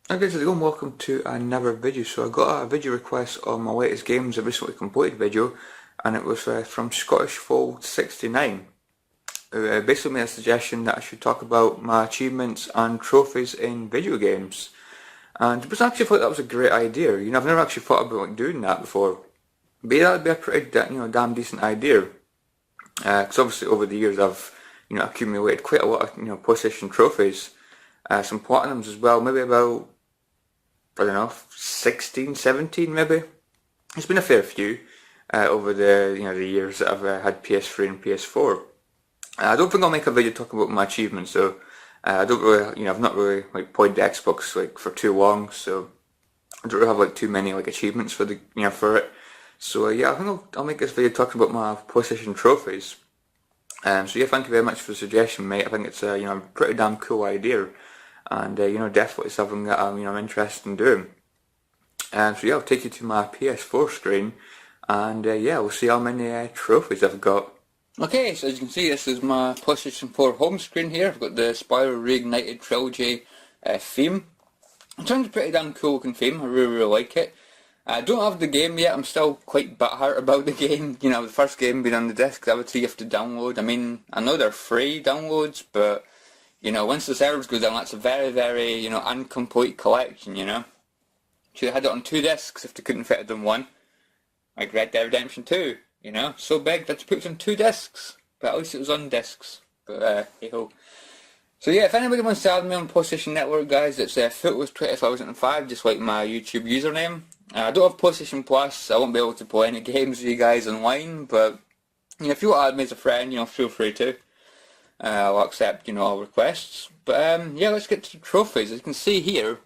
Hi guys, how's it going? Welcome to another video. So I got a video request on my latest games I recently completed video, and it was from Scottish Fold 69, who basically made a suggestion that I should talk about my achievements and trophies in video games. And it was actually thought that was a great idea. I've never actually thought about doing that before. But yeah, that would be a pretty damn decent idea. Because obviously over the years I've accumulated quite a lot of PlayStation trophies, some platinums as well, maybe about I don't know, 16, 17 maybe. It's been a fair few over the years that I've had PS3 and PS4. I don't think I'll make a video talking about my achievements though. I don't really, I've not really played the Xbox for too long, so I don't really have too many achievements for for it. So yeah, I think I'll make this video talking about my PlayStation trophies. So yeah, thank you very much for the suggestion, mate. I think it's a pretty damn cool idea, and definitely something that I'm interested in doing. So yeah, I'll take you to my PS4 screen, and yeah, we'll see how many trophies I've got. Okay, so as you can see, this is my PlayStation 4 home screen here. I've got the Spyro Reignited Trilogy theme. It sounds a pretty damn cool looking theme. I really like it. I don't have the game yet. I'm still quite butthurt about the game. The first game being on the disc, that would say you have to download. I mean, I know they're free downloads, but once the servers go down, that's a very, very, incomplete collection, Should have had it on 2 discs if they couldn't fit it on 1. Like Red Dead Redemption 2, so big that they put it on 2 discs. But at least it was on discs. But, hey ho. So yeah, if anybody wants to add me on PlayStation Network, guys, it's Footless2005, just like my YouTube username. I don't have PlayStation Plus, I won't be able to play any games with you guys online, but, if you want to add me as a friend, feel free to. I'll accept, all requests. But yeah, let's get to the trophies. As you can see here,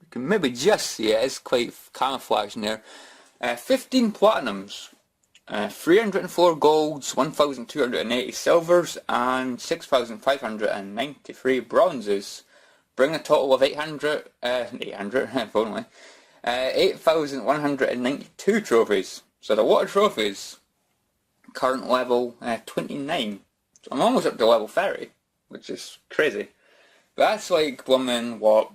you can maybe just see it, it's quite camouflaged in there. 15 platinums, 304 golds, 1,280 silvers, and 6,593 bronzes, bring a total of 8,192 trophies. So the lot of trophies. Current level 29. I'm almost up to level 30, which is crazy. But that's what,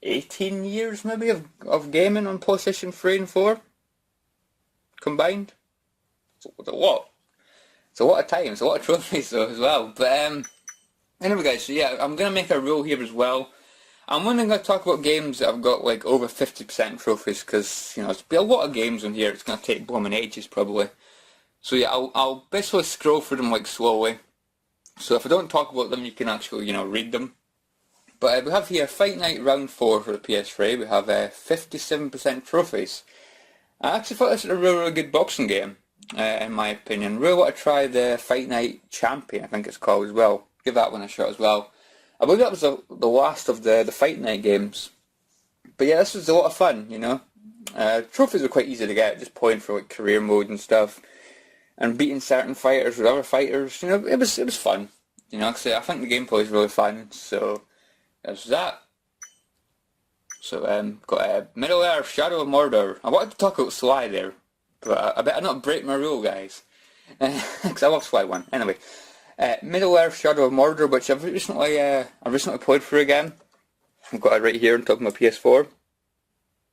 18 years maybe of gaming on PlayStation 3 and 4 combined? It's a lot. It's a lot of time, it's a lot of trophies though as well. But anyway guys, so yeah, I'm going to make a rule here as well. I'm only going to talk about games that I've got over 50% trophies, because, there's be a lot of games on here, it's going to take blooming ages probably. So yeah, I'll basically scroll through them slowly. So if I don't talk about them, you can actually, read them. But we have here Fight Night Round 4 for the PS3. We have 57% trophies. I actually thought this was a really, really good boxing game, in my opinion. Really want to try the Fight Night Champion, I think it's called as well. Give that one a shot as well. I believe that was the last of the Fight Night games. But yeah, this was a lot of fun, Trophies were quite easy to get, just playing for career mode and stuff. And beating certain fighters with other fighters, it was fun. I think the gameplay is really fun, so there's that. So got Middle-earth, Shadow of Mordor. I wanted to talk about Sly there, but I better not break my rule, guys, because I love Sly 1. Anyway, Middle-earth, Shadow of Mordor, which I've recently played through again. I've got it right here on top of my PS4.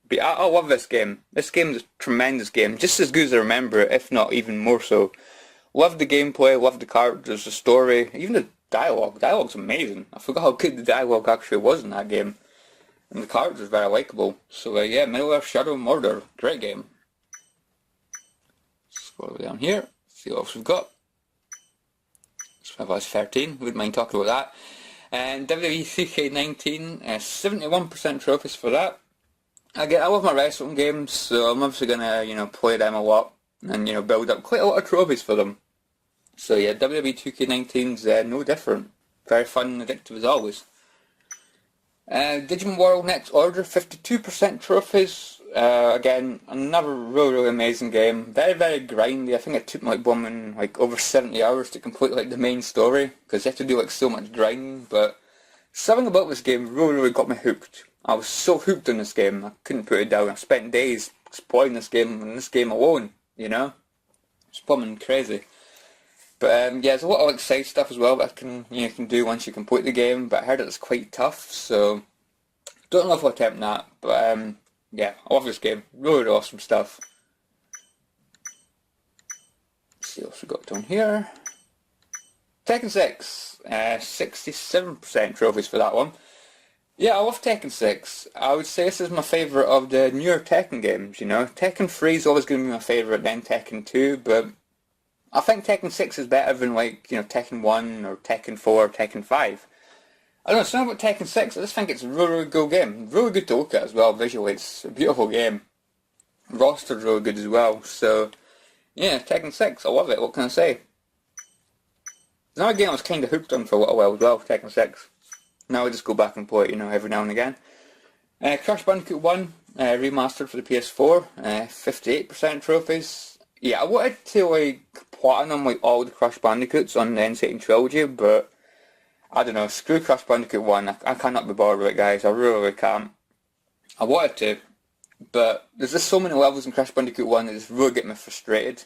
But I love this game. This game is a tremendous game, just as good as I remember it, if not even more so. Love the gameplay, love the characters, the story, even the dialogue. Dialogue's amazing. I forgot how good the dialogue actually was in that game. And the characters are very likeable. So yeah, Middle-earth Shadow of Mordor, great game. Scroll down here, see what else we've got. Survivor 13, wouldn't mind talking about that. And WWE 2K19, 71% trophies for that. Again, I love my wrestling games, so I'm obviously gonna, play them a lot and, build up quite a lot of trophies for them. So yeah, WWE 2K19's no different. Very fun and addictive as always. Digimon World Next Order, 52% trophies. Again, another really, really amazing game. Very, very grindy. I think it took me over 70 hours to complete the main story, because you have to do so much grinding, but something about this game really, really got me hooked. I was so hooked on this game, I couldn't put it down. I spent days exploring this game and this game alone, It's plumbing crazy. But yeah, there's a lot of side stuff as well that you can do once you complete the game, but I heard it's quite tough, so Don't know if I'll attempt that, but yeah, I love this game. Really awesome stuff. Let's see what else we got down here. Tekken 6, 67% trophies for that one. Yeah, I love Tekken 6. I would say this is my favourite of the newer Tekken games, you know. Tekken 3 is always going to be my favourite, then Tekken 2, but I think Tekken 6 is better than, like, you know, Tekken 1 or Tekken 4 or Tekken 5. I don't know, something about Tekken 6, I just think it's a really, really good game. Really good to look at as well, visually. It's a beautiful game. Roster's really good as well, so yeah, Tekken 6, I love it, what can I say? Another game I was kind of hooked on for a little while as well, Tekken 6. Now I just go back and play it, you know, every now and again. Crash Bandicoot 1, remastered for the PS4, 58% trophies. Yeah, I wanted to, like, platinum, like, all the Crash Bandicoots on the N. Trilogy, but I don't know, screw Crash Bandicoot 1, I cannot be bothered with it, guys, I really, really can't. I wanted to, but there's just so many levels in Crash Bandicoot 1 that just really get me frustrated.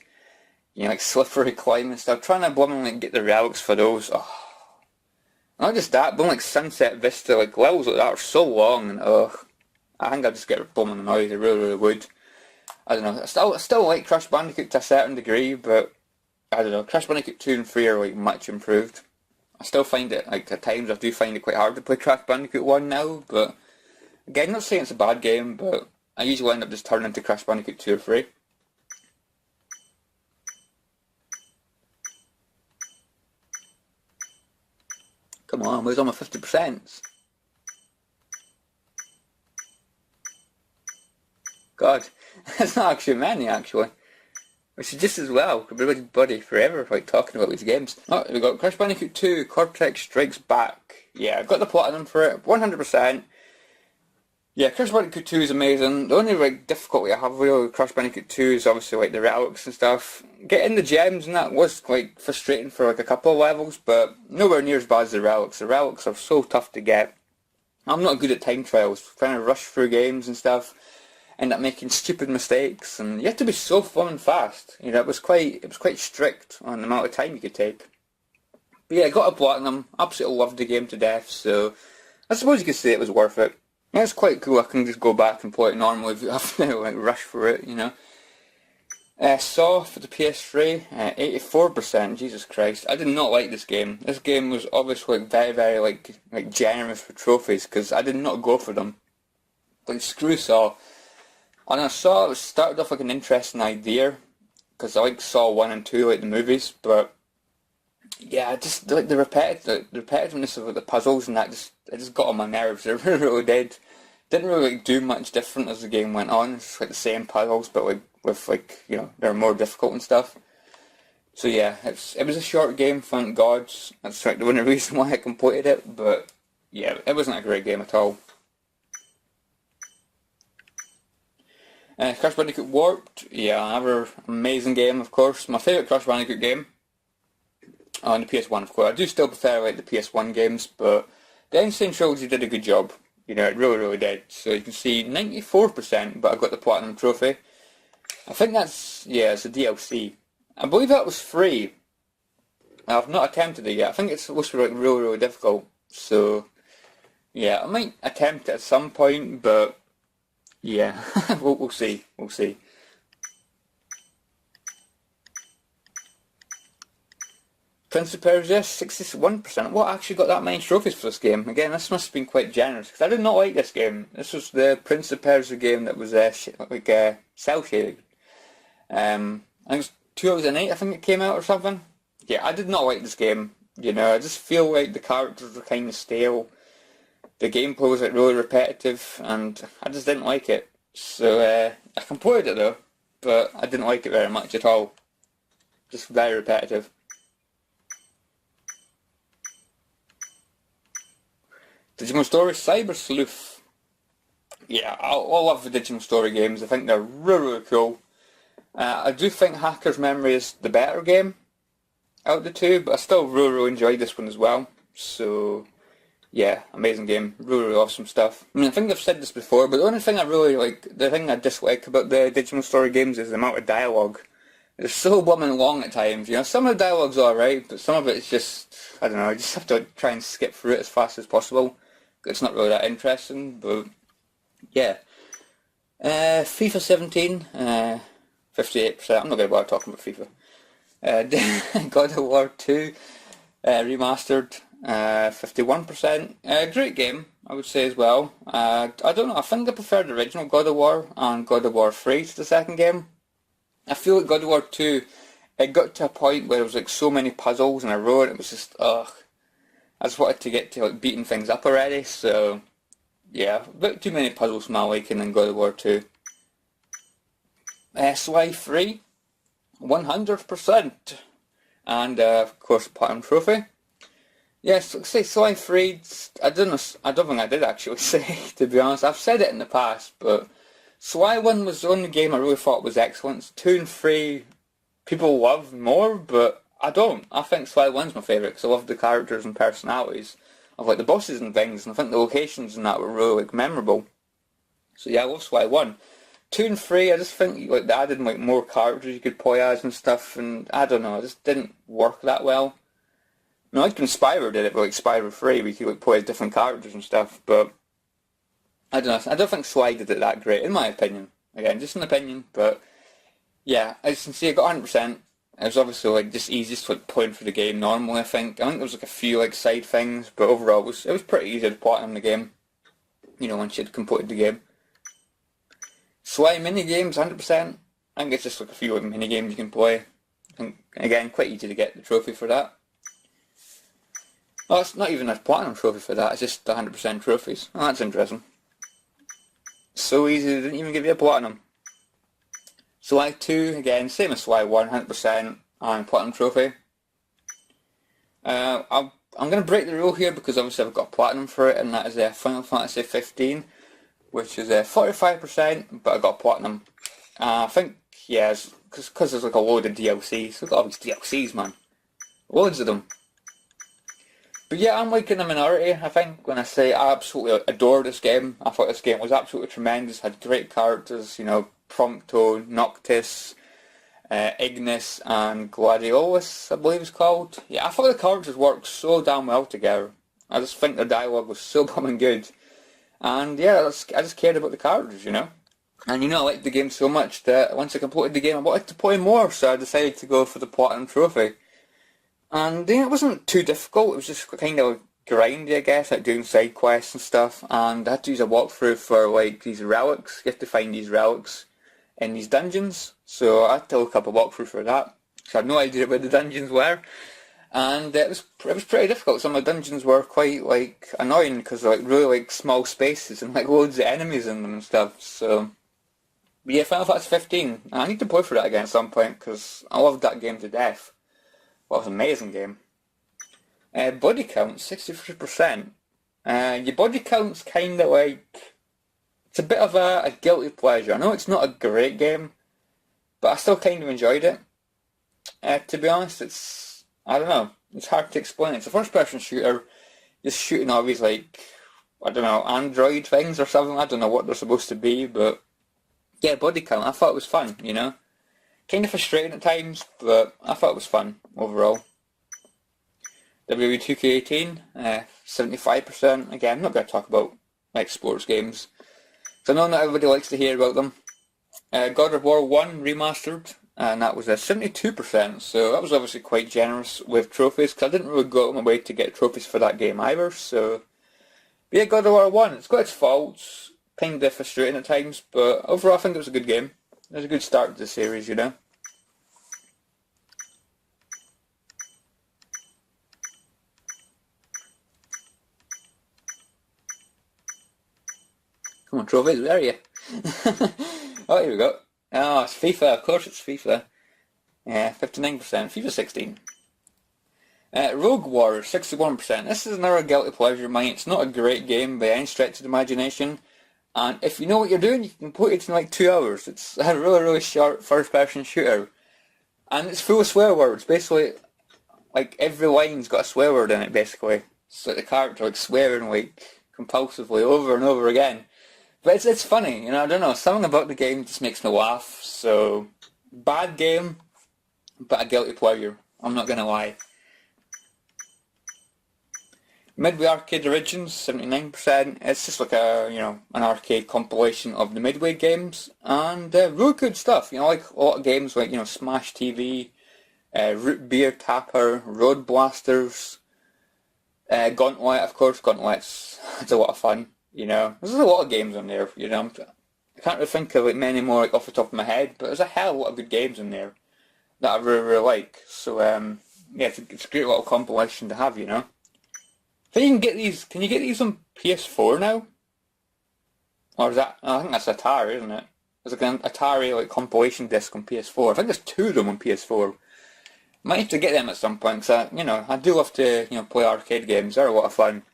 You know, like slippery climbing stuff, trying to blooming get the relics for those. Oh. Not just that, but like Sunset Vista, like levels like that are so long, and I think I'd just get blooming annoyed, I really, really would. I don't know, I still like Crash Bandicoot to a certain degree, but I don't know, Crash Bandicoot 2 and 3 are like much improved. I still find it, like at times I do find it quite hard to play Crash Bandicoot 1 now, but again, not saying it's a bad game, but I usually end up just turning into Crash Bandicoot 2 or 3. Come on, where's all my 50%? God, that's not actually many actually. Which is just as well, could be really buddy forever like talking about these games. Oh, we got Crash Bandicoot 2, Cortex Strikes Back. Yeah, I've got the platinum for it, 100%. Yeah, Crash Bandicoot 2 is amazing. The only like difficulty I have with Crash Bandicoot 2 is obviously like the relics and stuff. Getting the gems and that was like frustrating for like a couple of levels, but nowhere near as bad as the relics. The relics are so tough to get. I'm not good at time trials, trying to rush through games and stuff, end up making stupid mistakes, and you have to be so fun and fast. You know, it was quite strict on the amount of time you could take. But yeah, I got a platinum, absolutely loved the game to death, so I suppose you could say it was worth it. Yeah, it's quite cool, I can just go back and play it normally if you have to like rush for it, you know. Saw for the PS3, 84%, Jesus Christ. I did not like this game. This game was obviously like, very, very like generous for trophies, because I did not go for them. Like, screw Saw. And I saw it started off like an interesting idea, because I like Saw 1 and 2, like the movies, but yeah, just like the repetitiveness of the puzzles and that it just got on my nerves. It really, really did. Didn't really like do much different as the game went on. It's like the same puzzles, but like with like, you know, they're more difficult and stuff. So yeah, it was a short game, thank God. That's like the only reason why I completed it. But yeah, it wasn't a great game at all. Crash Bandicoot Warped, yeah, another amazing game, of course. My favourite Crash Bandicoot game. On the PS1, of course. I do still prefer like the PS1 games, but the Insane Trilogy did a good job. You know, it really, really did. So you can see 94%, but I got the Platinum Trophy. I think that's, yeah, it's a DLC. I believe that was free. I've not attempted it yet. I think it's supposed to be like really, really difficult. So, yeah, I might attempt it at some point, but yeah, we'll see. We'll see. Prince of Persia, 61%. What actually got that many trophies for this game? Again, this must have been quite generous, because I did not like this game. This was the Prince of Persia game that was cel-shaded. I think it was 2008, I think it came out or something. Yeah, I did not like this game. You know, I just feel like the characters were kind of stale. The gameplay was like really repetitive, and I just didn't like it. So, I completed it though, but I didn't like it very much at all. Just very repetitive. Digimon Story Cyber Sleuth. Yeah, I love the Digimon Story games. I think they're really, really cool. I do think Hacker's Memory is the better game out of the two, but I still really, really enjoyed this one as well. So, yeah, amazing game. Really, really awesome stuff. I mean, I think I've said this before, but the only thing I really like, the thing I dislike about the Digimon Story games is the amount of dialogue. It's so blooming long at times, you know. Some of the dialogue's alright, but some of it is just, I don't know, I just have to try and skip through it as fast as possible. it's not really that interesting, but yeah. FIFA 17, 58%. I'm not going to bother talking about FIFA. God of War 2 remastered, 51%. Great game, I would say as well. I don't know, I think I preferred the original God of War and God of War 3 to the second game. I feel like God of War 2, it got to a point where there was like so many puzzles in a row and it was just, ugh. I just wanted to get to like beating things up already, so yeah, a bit too many puzzles for my liking in God of War 2. Sly 3, 100%. And of course Platinum Trophy. Yes, say Sly 3, I don't think I did actually say, to be honest. I've said it in the past, but Sly 1 was the only game I really thought was excellent. 2 and 3 people love more, but I don't. I think Sly 1's my favourite because I love the characters and personalities of like the bosses and things, and I think the locations and that were really like memorable. So yeah, I love Sly 1. 2 and 3, I just think like they added like more characters you could play as and stuff, and I don't know, it just didn't work that well. I mean, like when Spyro did it, but like Spyro 3, we could like play as different characters and stuff, but I don't know, I don't think Sly did it that great, in my opinion. Again, just an opinion, but yeah, as you can see, I got 100%. It was obviously like just easiest like playing through the game normally. I think there was like a few like side things, but overall it was pretty easy to platinum the game. You know, once you'd completed the game. Sly mini games, 100%. I think it's just like a few like mini games you can play. I think again quite easy to get the trophy for that. Oh, it's not even a platinum trophy for that. It's just 100% trophies. Oh, that's interesting. So easy, they didn't even give you a platinum. Sly 2, again, same as Sly 1, 100%, and Platinum Trophy. I'm going to break the rule here because obviously I've got a Platinum for it, and that is Final Fantasy 15, which is 45%, but I got a Platinum. I think, yeah, because there's like a load of DLCs, so I've got all these DLCs, man. Loads of them. But yeah, I'm like in the minority, I think, when I say I absolutely adore this game. I thought this game was absolutely tremendous, had great characters, you know, Prompto, Noctis, Ignis, and Gladiolus, I believe it's called. Yeah, I thought the characters worked so damn well together. I just think the dialogue was so blooming good. And yeah, I just cared about the characters, you know. And you know, I liked the game so much that once I completed the game, I wanted to play more, so I decided to go for the Platinum Trophy. And yeah, it wasn't too difficult, it was just kind of grindy, I guess, like doing side quests and stuff. And I had to use a walkthrough for like these relics. You have to find these relics in these dungeons, so I had to look up a walkthrough for that. So I had no idea where the dungeons were, and it was pretty difficult. Some of the dungeons were quite like annoying because they're like really like small spaces and like loads of enemies in them and stuff. So, but yeah, Final Fantasy 15. I need to play for that again at some point because I loved that game to death. Well, it was an amazing game. Body count 63%. Your body count's kind of like, it's a bit of a guilty pleasure. I know it's not a great game, but I still kind of enjoyed it. To be honest, I don't know, it's hard to explain. It's a first-person shooter, just shooting all these like, I don't know, android things or something. I don't know what they're supposed to be, but yeah, body count, I thought it was fun, you know. Kind of frustrating at times, but I thought it was fun overall. WWE 2K18, 75%. Again, I'm not going to talk about like sports games, so I know not everybody likes to hear about them. God of War 1 remastered, and that was 72%, so that was obviously quite generous with trophies, because I didn't really go out of my way to get trophies for that game either, so... But yeah, God of War 1, it's got its faults, kind of frustrating at times, but overall I think it was a good game. It was a good start to the series, you know. Come on, trophies, where are you? Oh, here we go. Oh, it's FIFA, of course it's FIFA. Yeah, 59%, FIFA 16. Rogue War, 61%. This is another guilty pleasure of mine. It's not a great game by any stretch of the imagination. And if you know what you're doing, you can play it in like 2 hours. It's a really short first-person shooter. And it's full of swear words. Basically, like every line's got a swear word in it, basically. So the character like swearing like compulsively over and over again. But it's funny, you know, I don't know, something about the game just makes me laugh, so bad game, but a guilty pleasure, I'm not gonna lie. Midway Arcade Origins, 79%. It's just like an arcade compilation of the Midway games, and really good stuff. Like a lot of games like, Smash TV, Root Beer Tapper, Road Blasters, Gauntlet, of course. Gauntlet's it's a lot of fun. There's a lot of games on there. I can't really think of many more off the top of my head, but there's a hell of a lot of good games in there that I really, really like. So yeah, it's a great little compilation to have. I think you can get these. Can you get these on PS4 now? Or is that? I think that's Atari, isn't it? There's like an Atari compilation disc on PS4. I think there's 2 of them on PS4. Might have to get them at some point, because I do love to play arcade games. They're a lot of fun.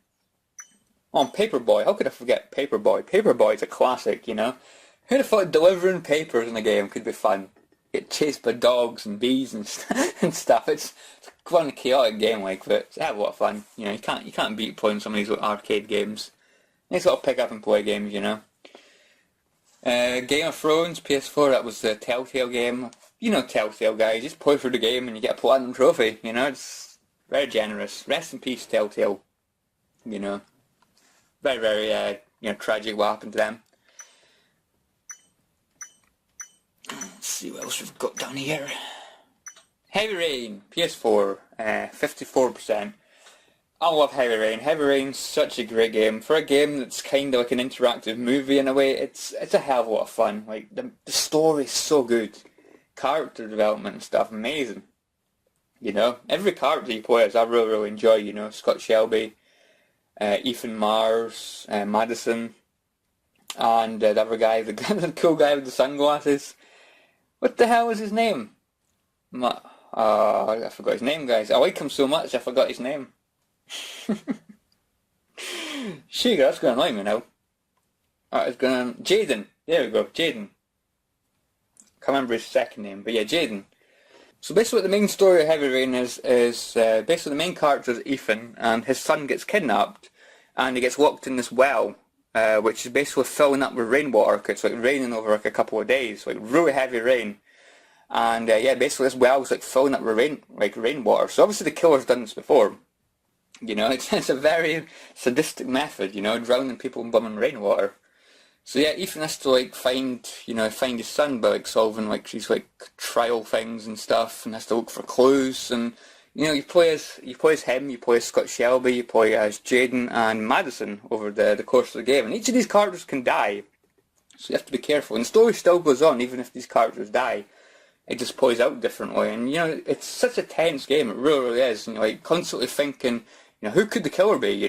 Oh, and Paperboy. How could I forget Paperboy? Paperboy's a classic. Who'd have thought delivering papers in a game could be fun? Get chased by dogs and bees and and stuff. It's quite a chaotic game, but it's a lot of fun. You can't beat playing some of these arcade games. Nice little pick up and play games. Game of Thrones, PS4. That was the Telltale game. Telltale, guys. Just play through the game and you get a platinum trophy. It's very generous. Rest in peace, Telltale. Very, very tragic what happened to them. Let's see what else we've got down here. Heavy Rain, PS4, 54%. I love Heavy Rain. Heavy Rain's such a great game. For a game that's kind of like an interactive movie in a way, it's a hell of a lot of fun. The story's so good. Character development and stuff, amazing. Every character you play as I really, really enjoy, Scott Shelby, Ethan Mars, Madison, and the other guy, the cool guy with the sunglasses. What the hell is his name? I forgot his name, guys. I like him so much, I forgot his name. Shit, that's going to annoy me now. It's going to... Jaden. There we go, Jaden. Can't remember his second name, but yeah, Jaden. So basically what the main story of Heavy Rain is basically the main character is Ethan, and his son gets kidnapped, and he gets locked in this well, which is basically filling up with rainwater. It's raining over a couple of days, really heavy rain. And yeah, basically this well is filling up with rainwater. So obviously the killer's done this before. It's a very sadistic method, drowning people in blooming rainwater. So yeah, Ethan has to find his son by solving these trial things and stuff, and has to look for clues. And you play as him, you play as Scott Shelby, you play as Jaden and Madison over the course of the game. And each of these characters can die, so you have to be careful. And the story still goes on even if these characters die. It just plays out differently, and it's such a tense game. It really, really is. And you're constantly thinking, who could the killer be?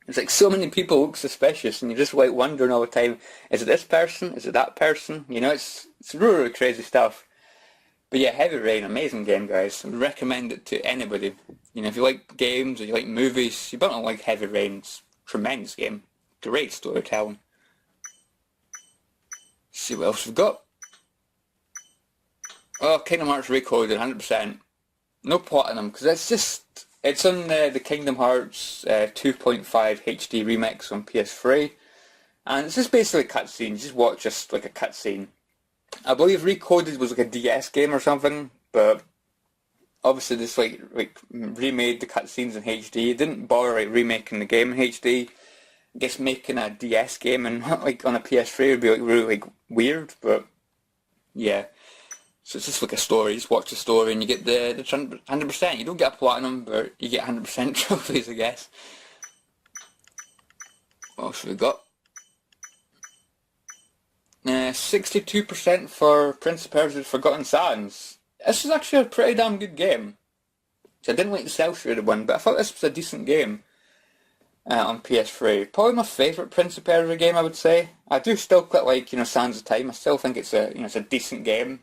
It's so many people look suspicious, and you're just wondering all the time, is it this person? Is it that person? It's really, really crazy stuff. But yeah, Heavy Rain, amazing game, guys. I would recommend it to anybody. If you like games or you like movies, you better like Heavy Rain. It's a tremendous game. Great storytelling. Let's see what else we've got. Oh, Kingdom Hearts Recoded, 100%. No platinum, because it's on the Kingdom Hearts 2.5 HD remix on PS3, and it's just basically cutscenes. You just watch a cutscene. I believe Recoded was a DS game or something, but obviously this remade the cutscenes in HD. It didn't bother remaking the game in HD. I guess making a DS game and on a PS3 would be really weird, but yeah. So it's just a story. You just watch the story and you get the 100%. You don't get a platinum, but you get 100% trophies, I guess. What else have we got? 62% for Prince of Persia's Forgotten Sands. This is actually a pretty damn good game. So I didn't like the cel-shaded one, but I thought this was a decent game on PS3. Probably my favourite Prince of Persia game, I would say. I do still quite like Sands of Time. I still think it's a decent game.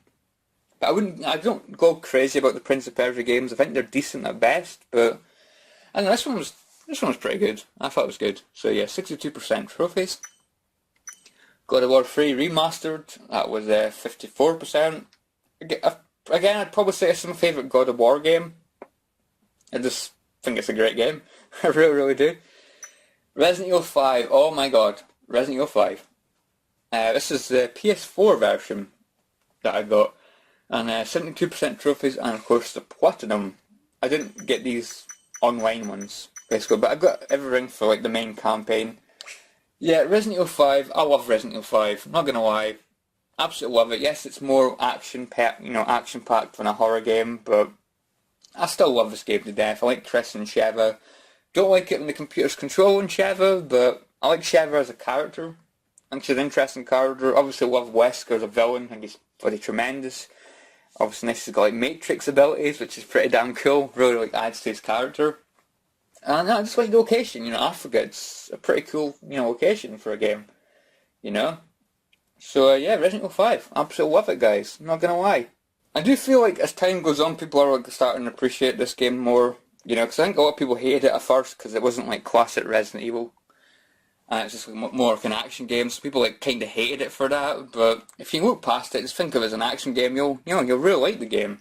But I don't go crazy about the Prince of Persia games. I think they're decent at best, but I don't know, this one was pretty good. I thought it was good. So yeah, 62% trophies. God of War 3 Remastered, that was 54%. Again, I'd probably say it's my favourite God of War game. I just think it's a great game. I really, really do. Resident Evil 5, oh my god, Resident Evil 5. This is the PS4 version that I got. And 72% trophies, and of course the platinum. I didn't get these online ones. basically. But I've got everything for like the main campaign. Yeah, Resident Evil 5. I love Resident Evil 5. I'm not gonna lie, absolutely love it. Yes, it's more action packed than a horror game, but I still love this game to death. I like Chris and Sheva. Don't like it when the computer's controlling Sheva, but I like Sheva as a character. I think she's an interesting character. Obviously love Wesker as a villain. I think he's bloody tremendous. Obviously she's got like Matrix abilities, which is pretty damn cool. Really like adds to his character. And I just like the location, Africa. It's a pretty cool, location for a game, So yeah, Resident Evil 5. Absolutely love it, guys. I'm not gonna lie. I do feel like as time goes on, people are like starting to appreciate this game more, because I think a lot of people hated it at first because it wasn't like classic Resident Evil. And it's just like more like an action game, so people like kind of hated it for that. But if you look past it, just think of it as an action game, you'll really like the game.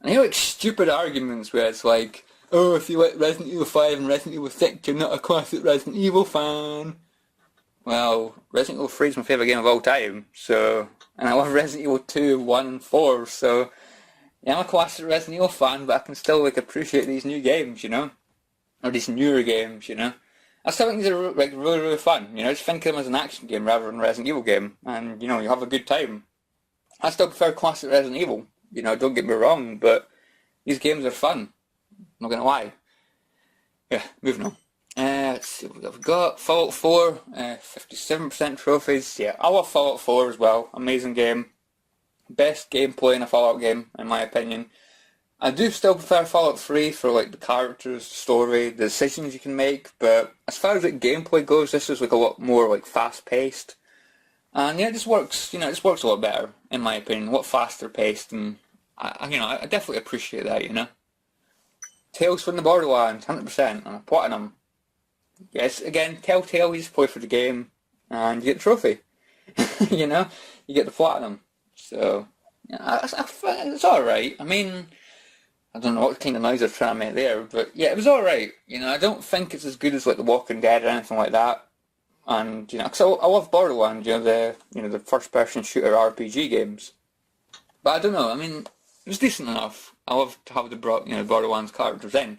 And I hear like stupid arguments where it's like, oh, if you like Resident Evil 5 and Resident Evil 6, you're not a classic Resident Evil fan. Well, Resident Evil 3 is my favourite game of all time, so... And I love Resident Evil 2, 1 and 4, so... Yeah, I'm a classic Resident Evil fan, but I can still like appreciate these new games, Or these newer games, I still think these are like really, really fun, Just think of them as an action game rather than a Resident Evil game, and, you have a good time. I still prefer classic Resident Evil, don't get me wrong, but these games are fun. I'm not gonna lie. Yeah, moving on. Let's see what we've got. Fallout 4, 57% trophies. Yeah, I love Fallout 4 as well. Amazing game. Best gameplay in a Fallout game, in my opinion. I do still prefer Fallout 3 for like the characters, the story, the decisions you can make, but as far as like gameplay goes, this is like a lot more like fast-paced. And yeah, it just works, it just works a lot better, in my opinion, a lot faster-paced, and I definitely appreciate that, Tales from the Borderlands, 100%, and a platinum. Yes, again, Telltale, you just play for the game, and you get the trophy. You get the platinum. So, yeah, it's alright. I mean, I don't know what kind of noise they're trying to make there, but yeah, it was alright. I don't think it's as good as like The Walking Dead or anything like that. And, because I love Borderlands, the first-person shooter RPG games. But I don't know, I mean, it was decent enough. I love to have the Borderlands characters in.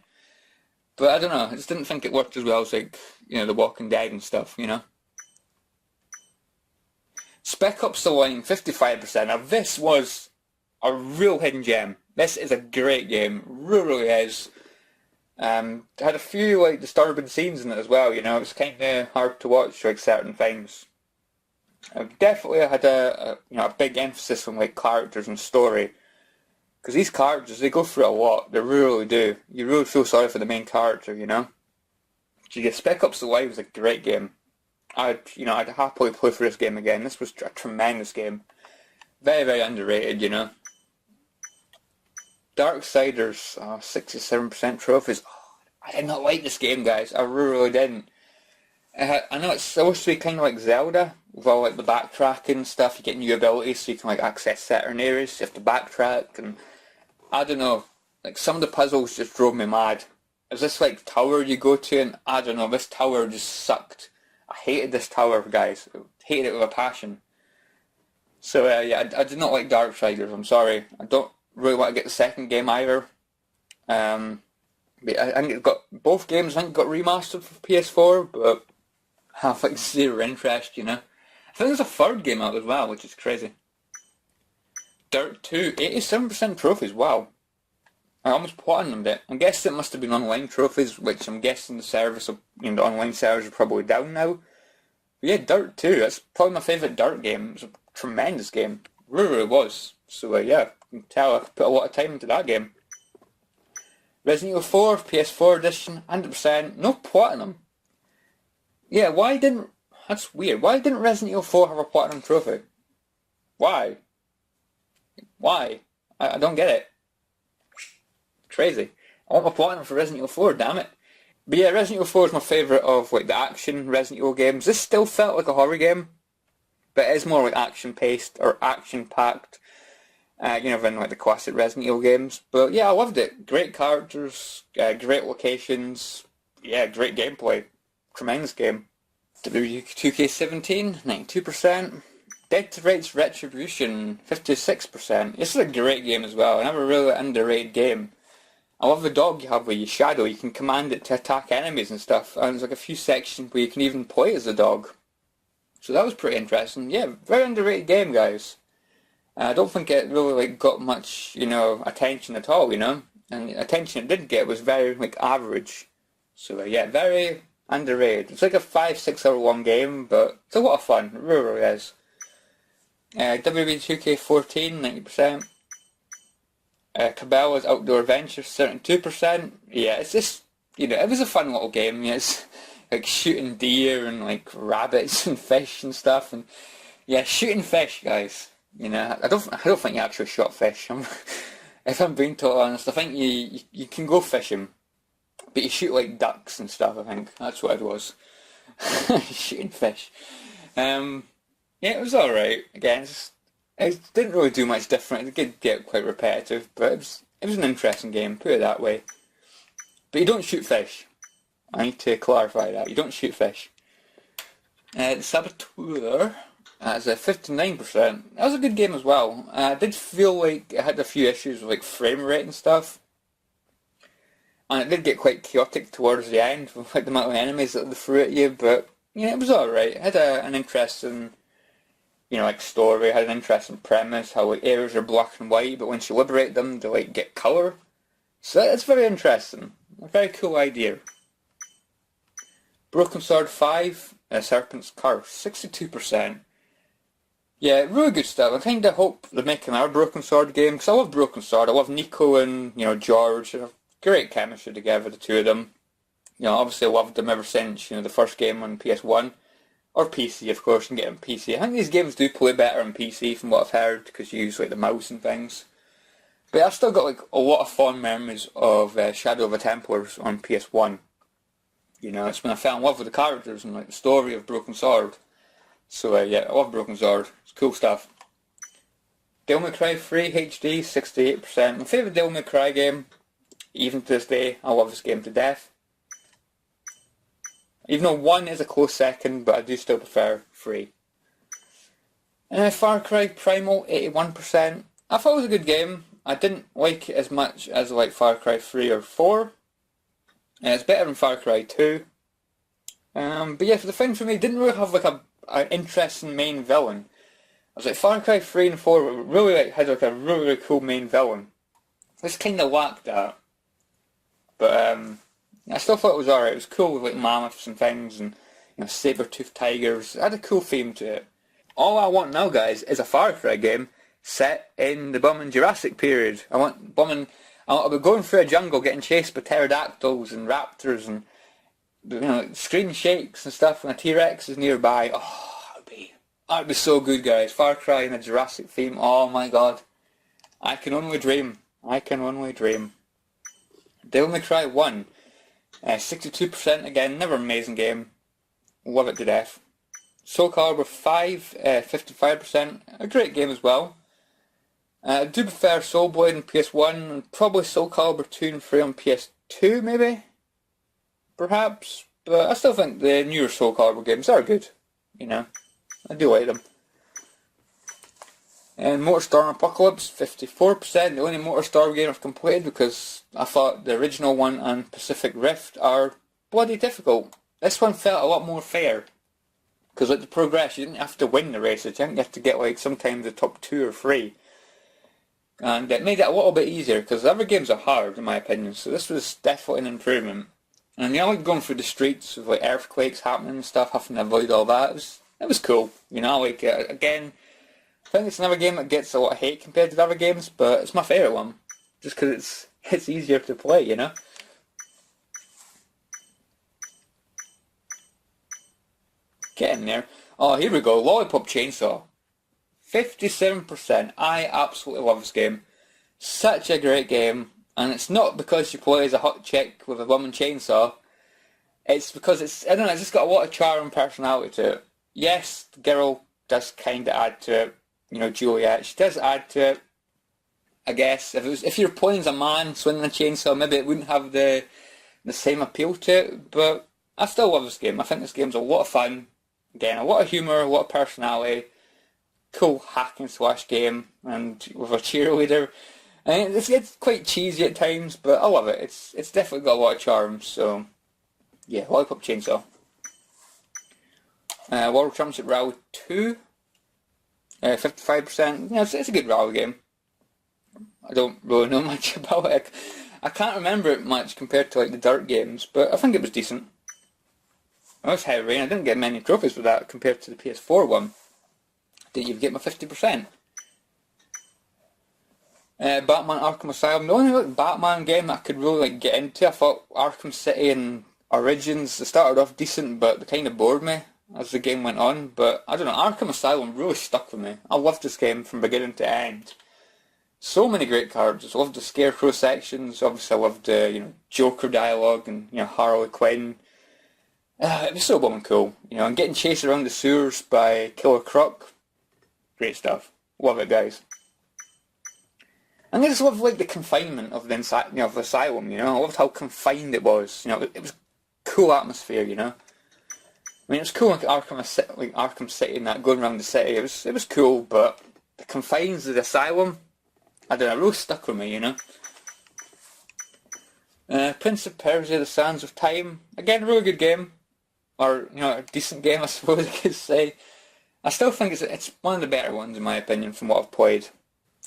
But I don't know, I just didn't think it worked as well as like, The Walking Dead and stuff, Spec Ops The Line, 55%. Now this was a real hidden gem. This is a great game, really is. It had a few like disturbing scenes in it as well, it's kind of hard to watch like certain things. It definitely had a big emphasis on like characters and story. Because these characters, they go through a lot, they really do. You really feel sorry for the main character, So yeah, Spec Ops The Line was a great game. I'd happily play for this game again. This was a tremendous game. Very, very underrated, Darksiders, 67% trophies. Oh, I did not like this game, guys. I really didn't. I know it's supposed to be kind of like Zelda, with all like the backtracking and stuff. You get new abilities so you can like access certain areas. You have to backtrack, and I don't know. Like some of the puzzles just drove me mad. There's this like tower you go to, and I don't know. This tower just sucked. I hated this tower, guys. I hated it with a passion. So yeah, I did not like Darksiders. I'm sorry. I don't really want to get the second game either. But I think it got both games. I think got remastered for PS4, but I have like zero interest. I think there's a third game out as well, which is crazy. Dirt 2, 87% trophies. Wow, I almost platinumed it. I guess it must have been online trophies, which I'm guessing the service of the online servers are probably down now. But yeah, Dirt 2. That's probably my favourite Dirt game. It was a tremendous game. Really was. So yeah, I can tell I put a lot of time into that game. Resident Evil 4, PS4 edition, 100%, no platinum. Yeah, that's weird. Why didn't Resident Evil 4 have a platinum trophy? Why? Why? I don't get it. Crazy. I want my platinum for Resident Evil 4, damn it. But yeah, Resident Evil 4 is my favourite of like the action Resident Evil games. This still felt like a horror game, but it is more like action-paced or action-packed. Than like the classic Resident Evil games. But yeah, I loved it. Great characters, great locations, yeah, great gameplay. Tremendous game. WQ2K17, 92%. Dead to Rights Retribution, 56%. This is a great game as well. Another really underrated game. I love the dog you have with your shadow. You can command it to attack enemies and stuff, and there's like a few sections where you can even play as the dog. So that was pretty interesting. Yeah, very underrated game, guys. I don't think it really like got much, attention at all, and the attention it did get was very like average. So yeah, very underrated. It's like a 5-6 hour long game, but it's a lot of fun. It really, really is. WB 2K14, 90%. Cabela's Outdoor Adventure, 72%. Yeah, it's just, it was a fun little game. It's like shooting deer and like rabbits and fish and stuff. And yeah, shooting fish, guys. I don't think you actually shot fish. If I'm being totally honest, I think you can go fishing, but you shoot like ducks and stuff. I think that's what it was. Shooting fish. Yeah, it was all right. Again, it didn't really do much different. It did get quite repetitive, but it was an interesting game. Put it that way. But you don't shoot fish. I need to clarify that. You don't shoot fish. The Saboteur. That's a 59%. That was a good game as well. I did feel like it had a few issues with like frame rate and stuff. And it did get quite chaotic towards the end with like the amount of enemies that they threw at you, but yeah, it was alright. It had an interesting, like story, it had an interesting premise, how like areas are black and white, but once you liberate them, they like get colour. So it's very interesting. A very cool idea. Broken Sword 5, Serpent's Curse, 62%. Yeah, really good stuff. I kind of hope they're making another Broken Sword game, because I love Broken Sword. I love Nico and, George. They have great chemistry together, the two of them. Obviously I loved them ever since, the first game on PS1. Or PC, of course, and get on PC. I think these games do play better on PC from what I've heard, because you use, like, the mouse and things. But I've still got, like, a lot of fond memories of Shadow of the Templars on PS1. It's when I fell in love with the characters and, like, the story of Broken Sword. So, yeah, I love Broken Sword. It's cool stuff. Devil May Cry 3 HD, 68%. My favourite Devil May Cry game, even to this day. I love this game to death. Even though 1 is a close second, but I do still prefer 3. Far Cry Primal, 81%. I thought it was a good game. I didn't like it as much as like Far Cry 3 or 4. It's better than Far Cry 2. But yeah, the thing for me, it didn't really have like an interesting main villain. I was like, Far Cry 3 and 4 really had like a really cool main villain. This kind of lacked that. But I still thought it was alright. It was cool with like mammoths and things and saber-toothed tigers. It had a cool theme to it. All I want now, guys, is a Far Cry game set in the bumming Jurassic period. I want I'll be going through a jungle getting chased by pterodactyls and raptors and screen shakes and stuff when a T-Rex is nearby. Oh, that'd be so good, guys. Far Cry in a Jurassic theme. Oh my god. I can only dream. I can only dream. Devil May Cry 1. 62% again, another amazing game. Love it to death. Soul Calibur 5, 55%. A great game as well. I do prefer Soul Blade on PS1 and probably Soul Calibur 2 and 3 on PS2 maybe? Perhaps. But I still think the newer Soul Calibur games are good. I do like them. And MotorStorm Apocalypse, 54%. The only MotorStorm game I've completed because I thought the original one and Pacific Rift are bloody difficult. This one felt a lot more fair. Because like to progress, you didn't have to win the races. You didn't have to get like sometimes the top 2 or 3. And it made it a little bit easier because the other games are hard in my opinion. So this was definitely an improvement. And I like going through the streets with like earthquakes happening and stuff, having to avoid all that. It was cool. Like again, I think it's another game that gets a lot of hate compared to the other games, but it's my favourite one. Just because it's easier to play, Get in there. Oh, here we go. Lollipop Chainsaw. 57%. I absolutely love this game. Such a great game. And it's not because you play as a hot chick with a woman chainsaw. It's because I don't know, it's just got a lot of charm and personality to it. Yes, the girl does kind of add to it. Juliet, she does add to it. I guess if you're playing as a man swinging a chainsaw, maybe it wouldn't have the same appeal to it. But I still love this game. I think this game's a lot of fun. Again, a lot of humour, a lot of personality. Cool hack and slash game, and with a cheerleader. And it's quite cheesy at times, but I love it. It's definitely got a lot of charm. So yeah, Lollipop Chainsaw. World Championship Rally 2. 55%. Yeah, it's a good rally game. I don't really know much about it. I can't remember it much compared to like the Dirt games, but I think it was decent. I was Heavy Rain. I didn't get many trophies with that compared to the PS4 one. Did you get my 50%? Batman Arkham Asylum. The only like, Batman game that I could really like get into, I thought Arkham City and Origins, they started off decent, but they kind of bored me as the game went on. But I don't know, Arkham Asylum really stuck with me. I loved this game from beginning to end. So many great characters. I loved the Scarecrow sections. Obviously, I loved Joker dialogue and Harley Quinn. It was so blooming cool. And getting chased around the sewers by Killer Croc. Great stuff. Love it, guys. And I just loved like the confinement of the of the asylum. I loved how confined it was. It was cool atmosphere. I mean, it was cool like Arkham City and that going around the city. It was cool, but the confines of the asylum, I don't know, it really stuck with me. Prince of Persia: The Sands of Time. Again, a really good game, or a decent game, I suppose I could say. I still think it's one of the better ones in my opinion from what I've played.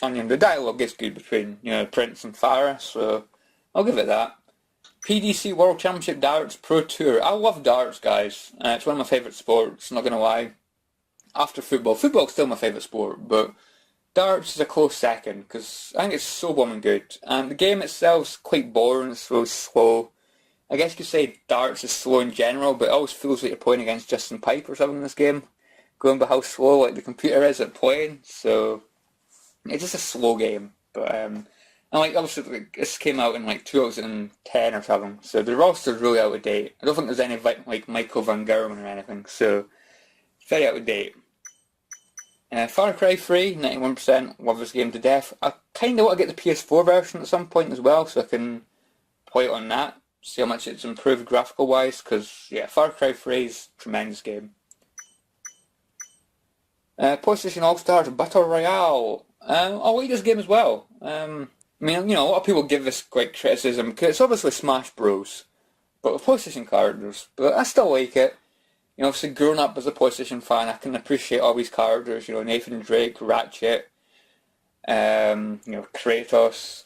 And the dialogue is good between Prince and Farah, so I'll give it that. PDC World Championship Darts Pro Tour. I love darts, guys. It's one of my favourite sports, not going to lie. After football. Football's still my favourite sport, but darts is a close second, because I think it's so blooming good. And the game itself's quite boring, it's really slow. I guess you could say darts is slow in general, but it always feels like you're playing against Justin Pipe or something in this game. Going by how slow like the computer is at playing, so it's just a slow game. But and like obviously this came out in like 2010 or something, so the roster's really out of date. I don't think there's any like Michael Van Gerwen or anything, so it's very out of date. Far Cry 3, 91%, love this game to death. I kind of want to get the PS4 version at some point as well, so I can play it on that, see how much it's improved graphical wise, because yeah, Far Cry 3 is a tremendous game. PlayStation All-Stars Battle Royale. I like this game as well. I mean, a lot of people give this great criticism because it's obviously Smash Bros, but with PlayStation characters. But I still like it. Obviously growing up as a PlayStation fan, I can appreciate all these characters. Nathan Drake, Ratchet, Kratos,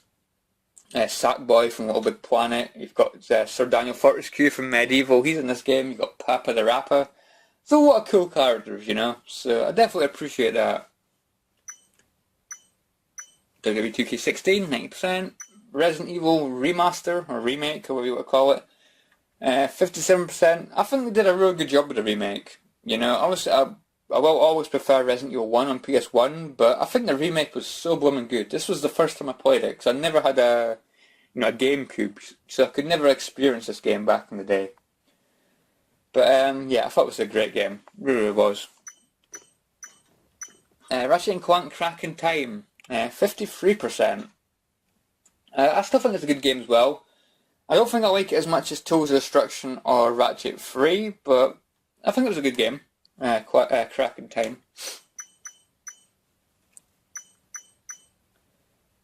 Sackboy from Little Big Planet. You've got Sir Daniel Fortescue from Medieval. He's in this game. You've got Papa the Rapper. There's a lot of cool characters, so I definitely appreciate that. WWE 2K16, 90%. Resident Evil Remaster, or Remake, however you want to call it, 57%. I think they did a really good job with the remake. Obviously I will always prefer Resident Evil 1 on PS1, but I think the remake was so blooming good. This was the first time I played it, because I never had a GameCube, so I could never experience this game back in the day. But yeah, I thought it was a great game. Really was. Ratchet & Clank Crack in Time, 53%. I still think it's a good game as well. I don't think I like it as much as Tools of Destruction or Ratchet 3, but I think it was a good game. Crack in Time.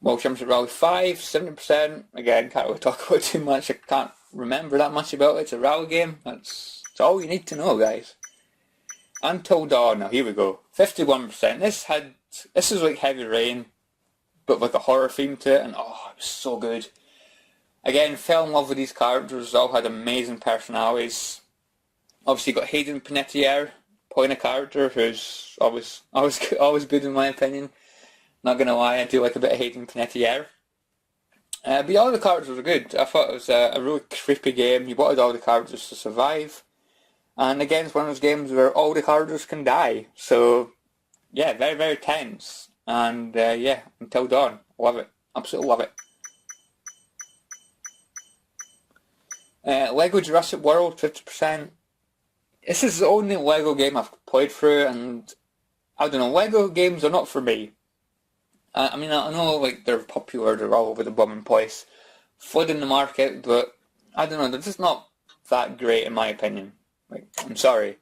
World Championship Rally 5, 70%. Again, can't really talk about it too much. I can't remember that much about it. It's a rally game. That's all you need to know, guys. Until Dawn. Now here we go. 51%. This is like Heavy Rain, but with a horror theme to it, and oh, it was so good. Again, fell in love with these characters. They all had amazing personalities. Obviously, you got Hayden Panettiere playing a character who's always good in my opinion. Not gonna lie, I do like a bit of Hayden Panettiere. But yeah, all the characters were good. I thought it was a really creepy game. You wanted all the characters to survive. And again, it's one of those games where all the characters can die. So, yeah, very, very tense. And yeah, Until Dawn. Love it. Absolutely love it. Lego Jurassic World, 50%. This is the only Lego game I've played through, and I don't know, Lego games are not for me. I mean, I know like they're popular, they're all over the blooming place, flooding the market, but I don't know, they're just not that great in my opinion. Like, I'm sorry,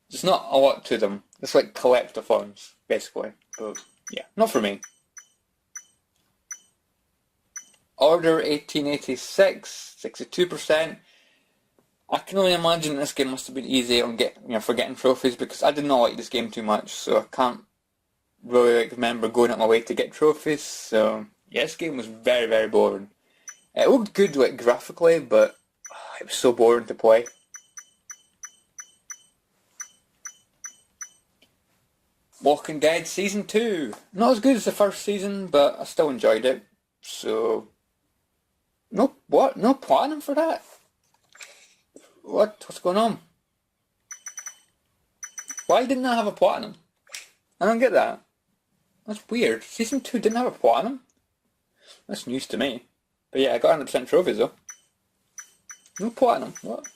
there's not a lot to them. It's like collectathons, basically. But yeah, not for me. Order 1886, 62%. I can only imagine this game must have been easy on for getting trophies, because I did not like this game too much, so I can't really remember going out my way to get trophies. So yeah, this game was very, very boring. It looked good graphically, but it was so boring to play. Walking Dead Season 2. Not as good as the first season, but I still enjoyed it. So, no platinum for that? What's going on? Why didn't I have a platinum? I don't get that. That's weird. Season 2 didn't have a platinum? That's news to me. But yeah, I got 100% trophies though. No platinum. What?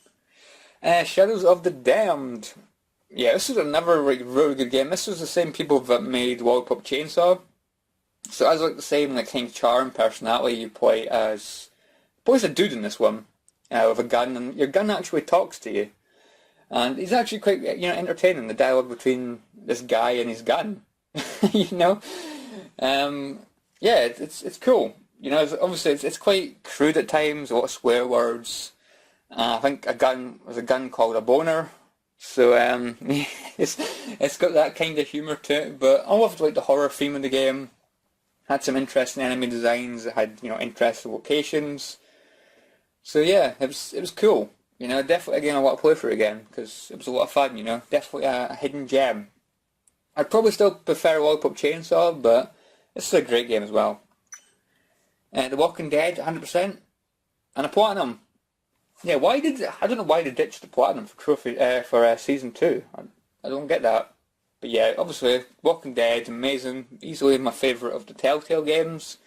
Shadows of the Damned. Yeah, this is another really good game. This was the same people that made Lollipop Chainsaw. So as the same kind of charm, personality, you play as a dude in this one with a gun, and your gun actually talks to you. And he's actually quite entertaining, the dialogue between this guy and his gun. Yeah, it's cool. Obviously it's quite crude at times, a lot of swear words. I think there's a gun called a boner. So it's got that kind of humour to it, but I loved the horror theme of the game. Had some interesting enemy designs. It had interesting locations. So yeah, it was cool. Definitely a game I want to play through again, because it was a lot of fun. Definitely a hidden gem. I'd probably still prefer Lollipop Chainsaw, but this is a great game as well. The Walking Dead, 100%, and a platinum. Yeah, I don't know why they ditched the platinum for trophy for Season 2. I don't get that. But yeah, obviously, Walking Dead, amazing. Easily my favourite of the Telltale games.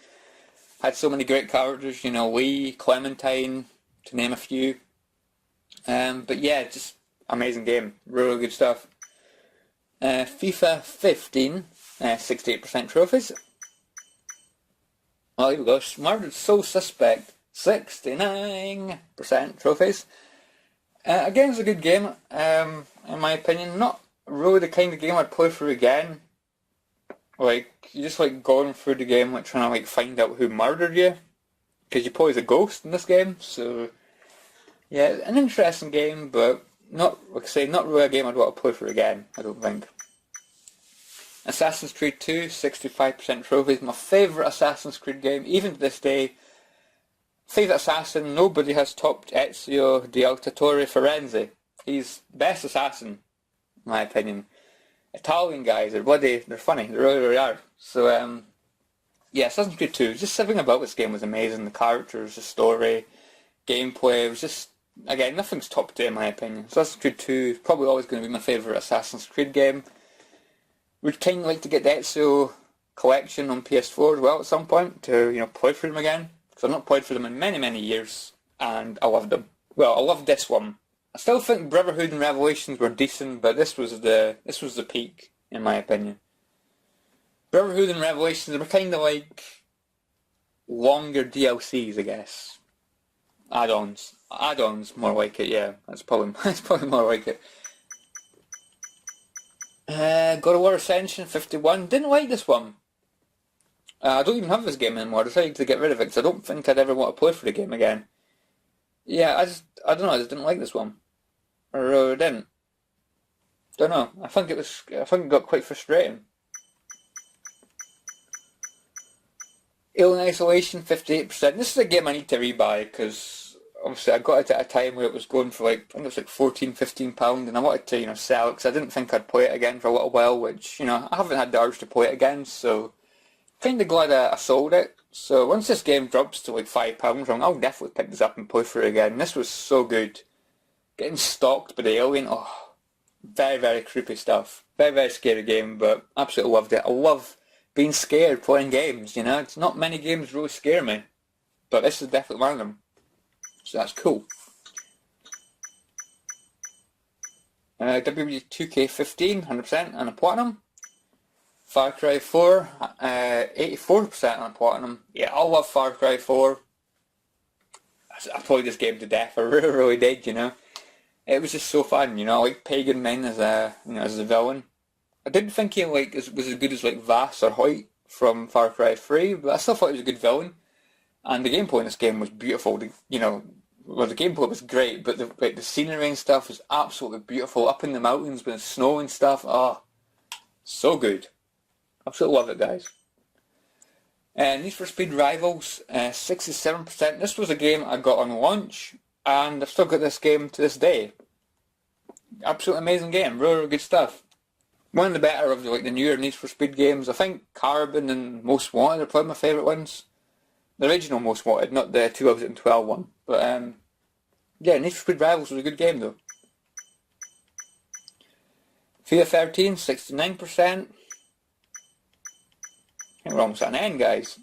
Had so many great characters, Lee, Clementine, to name a few. But yeah, just amazing game. Really good stuff. FIFA 15, 68% trophies. Oh, here we go. Murdered Soul Suspect, 69% trophies. Again, it's a good game, in my opinion. Not really the kind of game I'd play through again. You just going through the game, trying to find out who murdered you, because you play as a ghost in this game. So yeah, an interesting game, but not really a game I'd want to play through again, I don't think. Assassin's Creed 2, 65% trophies. My favourite Assassin's Creed game, even to this day. Favourite assassin, nobody has topped Ezio di Auditore Firenze. He's the best assassin, in my opinion. Italian guys, they're funny, they really are. So yeah, Assassin's Creed 2, just everything about this game was amazing. The characters, the story, gameplay, it was just, again, nothing's topped it in my opinion. Assassin's Creed 2 is probably always going to be my favourite Assassin's Creed game. Would kind of like to get the Ezio collection on PS4 as well at some point to play through them again, because I've not played through them in many, many years, and I loved them. Well, I loved this one. I still think Brotherhood and Revelations were decent, but this was the peak in my opinion. Brotherhood and Revelations were kind of longer DLCs, I guess. Add-ons, more like it. Yeah, that's probably more like it. God of War Ascension 51. Didn't like this one. I don't even have this game anymore. I decided to get rid of it because I don't think I'd ever want to play for the game again. Yeah, I don't know. I just didn't like this one. I really didn't. Don't know. I think it got quite frustrating. Alien Isolation 58%. This is a game I need to rebuy because obviously I got it at a time where it was going for I think it was £14-15, and I wanted to sell it because I didn't think I'd play it again for a little while, which I haven't had the urge to play it again, so kind of glad I sold it. So once this game drops to £5, I'll definitely pick this up and play through it again. This was so good. Getting stalked by the alien, very, very creepy stuff. Very, very scary game, but absolutely loved it. I love being scared playing games, It's not many games really scare me, but this is definitely one of them. So that's cool. WWE2K15, 100% and a platinum. Far Cry 4, 84% on a platinum. Yeah, I love Far Cry 4. I played this game to death. I really, really did, It was just so fun, I like Pagan Min as a villain. I didn't think he was as good as Vass or Hoyt from Far Cry 3, but I still thought he was a good villain. And the gameplay in this game was beautiful. Well, the gameplay was great, but the scenery and stuff was absolutely beautiful. Up in the mountains with the snow and stuff. Oh, so good. Absolutely love it, guys. Need for Speed Rivals, 67%. This was a game I got on launch, and I've still got this game to this day. Absolutely amazing game. Really, really good stuff. One of the better of the newer Need for Speed games. I think Carbon and Most Wanted are probably my favourite ones. The original Most Wanted, not the 2012 one. But yeah, Need for Speed Rivals was a good game though. FIFA 13, 69%. I think we're almost at an end, guys.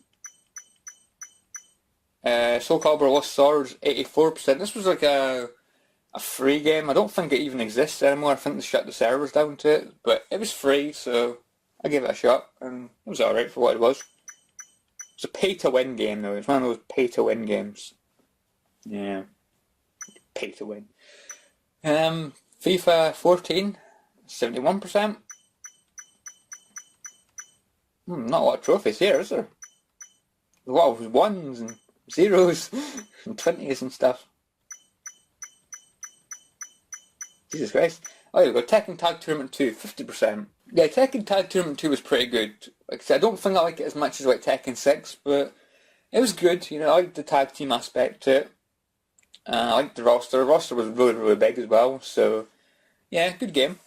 Soul Calibur Lost Swords, 84%. This was like a free game. I don't think it even exists anymore. I think they shut the servers down to it. But it was free, so I gave it a shot, and it was alright for what it was. It's a pay-to-win game, though. It's one of those pay-to-win games. Yeah. Pay-to-win. FIFA 14, 71%. Not a lot of trophies here, is there? A lot of ones and zeros and 20s and stuff. Jesus Christ. Oh, here we go. Tekken Tag Tournament 2, 50%. Yeah, Tekken Tag Tournament 2 was pretty good. Like I said, I don't think I like it as much as like Tekken 6, but it was good. I liked the tag team aspect to it. I liked the roster. The roster was really, really big as well, so yeah, good game.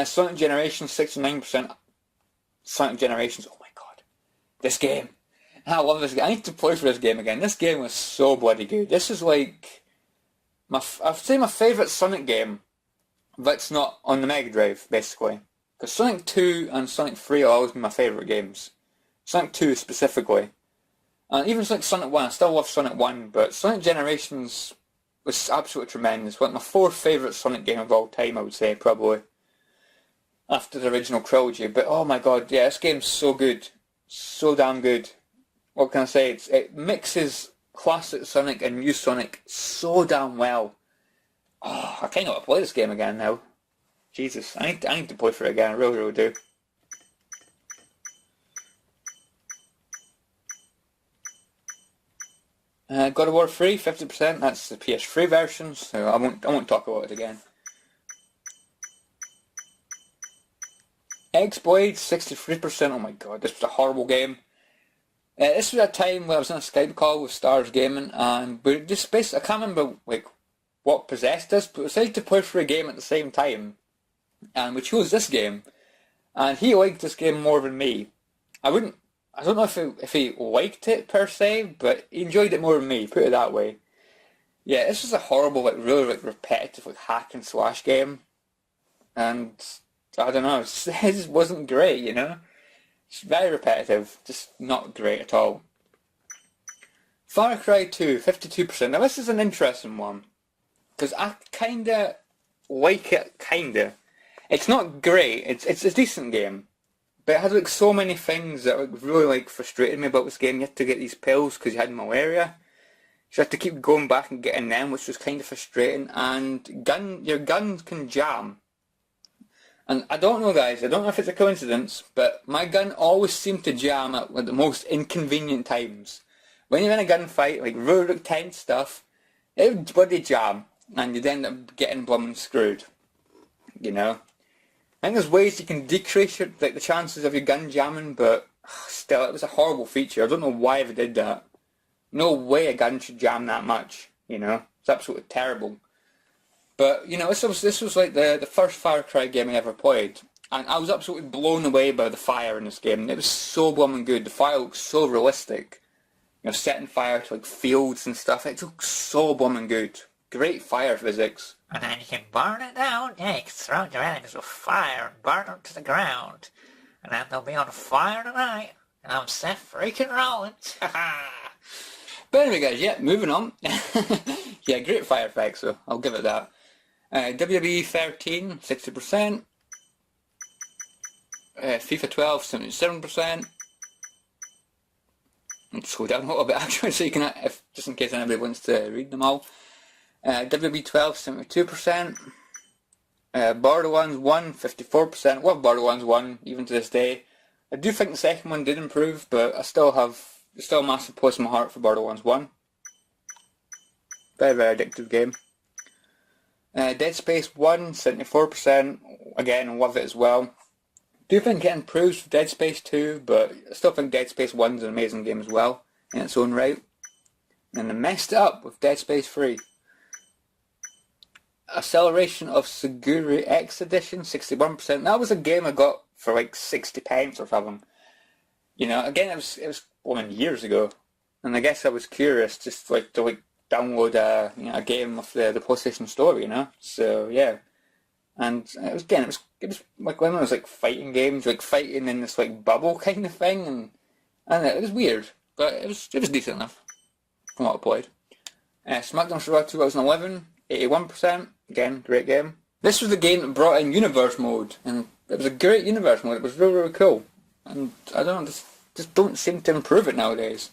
Sonic Generations, 69%. Sonic Generations, oh my god. This game. I love this game. I need to play for this game again. This game was so bloody good. This is like I'd say my favourite Sonic game that's not on the Mega Drive, basically. Because Sonic 2 and Sonic 3 have always been my favourite games. Sonic 2 specifically. And even Sonic 1, I still love Sonic 1, but Sonic Generations was absolutely tremendous. One of my fourth favourite Sonic game of all time, I would say, probably. After the original trilogy. But oh my god, yeah, this game's so good. So damn good. What can I say? It mixes classic Sonic and new Sonic so damn well. Oh, I kind of want to play this game again now. Jesus, I need to play for it again, I really, really do. God of War 3, 50%, that's the PS3 version, so I won't talk about it again. X-Blade, 63%, oh my god, this was a horrible game. This was a time where I was on a Skype call with Stars Gaming, and we just basically, I can't remember like what possessed us, but we decided to play for a game at the same time, and we chose this game, and he liked this game more than me. I don't know if he liked it per se, but he enjoyed it more than me, put it that way. Yeah, this was a horrible, like really like repetitive like hack and slash game, and I don't know, it just wasn't great, It's very repetitive, just not great at all. Far Cry 2, 52%. Now this is an interesting one, because I kinda like it, kinda. It's not great, it's a decent game, but it has like so many things that like, really like frustrated me about this game. You had to get these pills because you had malaria. You had to keep going back and getting them, which was kind of frustrating, and your guns can jam. And I don't know, guys, I don't know if it's a coincidence, but my gun always seemed to jam at the most inconvenient times. When you're in a gunfight, like really tense stuff, it would bloody jam, and you'd end up getting blooming screwed. I think there's ways you can decrease the chances of your gun jamming, but still, it was a horrible feature. I don't know why they did that. No way a gun should jam that much, It's absolutely terrible. But, this was like the first Far Cry game I ever played. And I was absolutely blown away by the fire in this game. It was so blooming good. The fire looks so realistic. Setting fire to like fields and stuff. It looks so blooming good. Great fire physics. And then you can burn it down. Yeah, you can surround your enemies with fire and burn them to the ground. And then they'll be on fire tonight. And I'm set freaking rolling. But anyway, guys, yeah, moving on. Yeah, great fire effects, so I'll give it that. WWE 13, 60%. FIFA 12, 77%. Let's slow down a little bit actually, so you can, just in case anybody wants to read them all. WWE 12, 72%. Borderlands 1, 54%. Love Borderlands 1, even to this day. I do think the second one did improve, but I still have still a massive place in my heart for Borderlands 1. Very, very addictive game. Dead Space 1, 74%. Again, love it as well. Do think it improves with Dead Space 2, but I still think Dead Space 1 is an amazing game as well, in its own right. And they messed it up with Dead Space 3. Acceleration of Seguri X Edition, 61%. That was a game I got for like 60 pence or something. You know, again, it was years ago. And I guess I was curious just to download a game of the PlayStation Store, you know. So yeah, and it was like one of those like fighting games, like fighting in this like bubble kind of thing, and it was weird, but it was decent enough from what I played. SmackDown Survivor 2011, 81%. Again, great game. This was the game that brought in universe mode, and it was a great universe mode. It was really, really cool, and I don't know, just don't seem to improve it nowadays.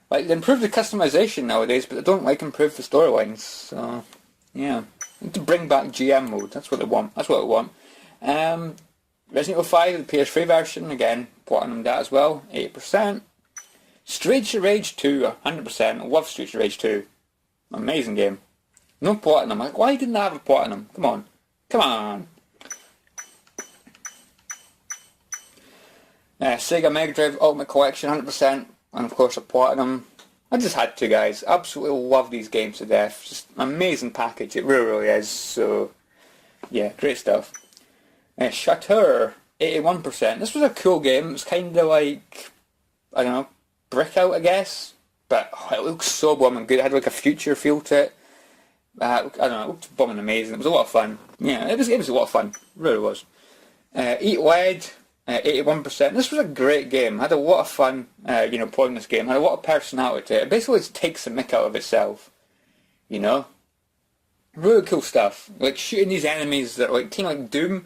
Like, they improve the customization nowadays, but they don't improve the storylines. So yeah, need to bring back GM mode. That's what they want. That's what I want. Resident Evil 5, the PS3 version, again, platinum that as well, 80%. Streets of Rage 2, 100%. Love Streets of Rage 2. Amazing game. No platinum. Like, why didn't I have a platinum? Come on. Come on. Sega Mega Drive Ultimate Collection, 100%. And of course a platinum. I just had to, guys. Absolutely love these games to death. Just an amazing package. It really, really is. So, yeah, great stuff. Shutter, 81%. This was a cool game. It was kind of like, I don't know, Brick Out, I guess. But it looks so blooming good. It had like a future feel to it. I don't know, it looked blooming amazing. It was a lot of fun. Yeah, it was a lot of fun. It really was. Eat Lead, 81%. This was a great game. I had a lot of fun, playing this game. I had a lot of personality to it. It basically just takes the mick out of itself. You know? Really cool stuff. Like shooting these enemies that are like kind of like Doom.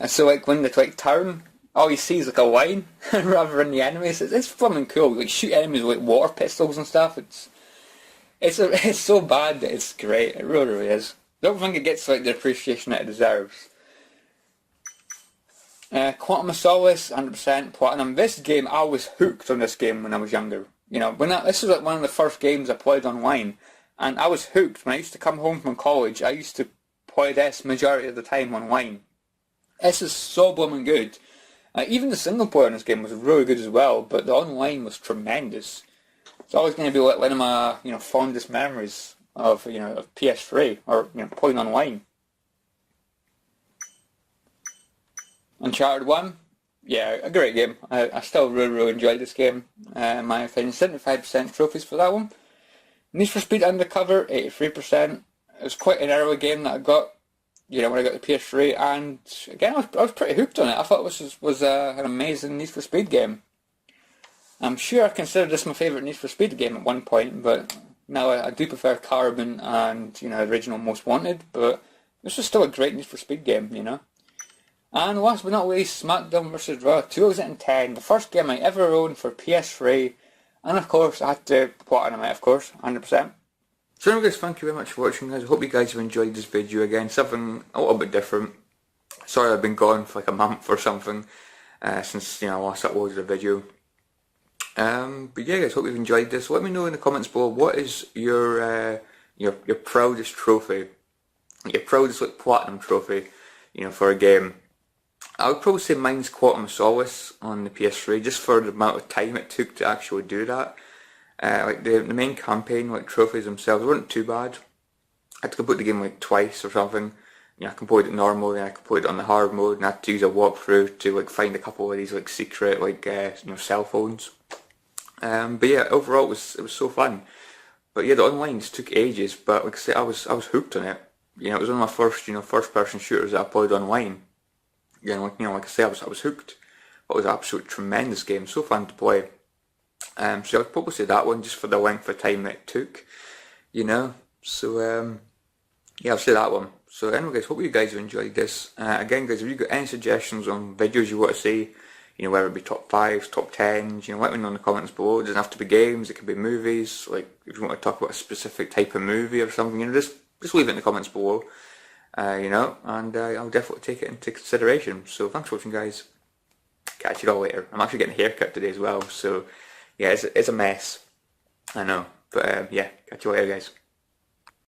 So like when they turn, all you see is like a line rather than the enemies. It's blooming cool. Like shoot enemies with like water pistols and stuff. It's so bad that it's great. It really, really is. I don't think it gets like the appreciation that it deserves. Quantum of Solace, 100% platinum. This game, I was hooked on this game when I was younger. You know, this was like one of the first games I played online, and I was hooked. When I used to come home from college, I used to play this majority of the time online. This is so blooming good. Even the single player in this game was really good as well, but the online was tremendous. It's always going to be like one of my, fondest memories of, of PS3 or, playing online. Uncharted 1, yeah, a great game. I still really, really enjoyed this game, in my opinion. 75% trophies for that one. Need for Speed Undercover, 83%. It was quite an early game that I got, when I got the PS3, and again, I was pretty hooked on it. I thought this was an amazing Need for Speed game. I'm sure I considered this my favourite Need for Speed game at one point, but now I do prefer Carbon and, the original Most Wanted, but this was still a great Need for Speed game, And last but not least, SmackDown vs. Raw 2010, the first game I ever owned for PS3, and of course I had to platinum it, of course, 100%. So anyway guys, thank you very much for watching, guys. I hope you guys have enjoyed this video again, something a little bit different. Sorry I've been gone for like a month or something, since I last uploaded a video. But yeah guys, hope you've enjoyed this. Let me know in the comments below, what is your proudest trophy, your proudest platinum trophy, for a game. I would probably say mine's Quantum of Solace on the PS3, just for the amount of time it took to actually do that. The main campaign, trophies themselves weren't too bad. I had to complete the game twice or something. I completed it normal, then I completed it on the hard mode, and I had to use a walkthrough to find a couple of these secret cell phones. But yeah, overall it was so fun. But yeah, the online just took ages. But like I say, I was hooked on it. It was one of my first first person shooters that I played online. Like I say, I was hooked. It was an absolute tremendous game, so fun to play. So I'd probably say that one, just for the length of time it took. So yeah, I'll say that one. So anyway guys, hope you guys have enjoyed this. Again guys, if you've got any suggestions on videos you want to see, whether it be top 5s, top 10s, let me know in the comments below. It doesn't have to be games, it could be movies. If you want to talk about a specific type of movie or something, just leave it in the comments below. And I'll definitely take it into consideration. So thanks for watching guys. Catch you all later. I'm actually getting a haircut today as well, so yeah, it's a mess. I know. But yeah, catch you later, guys.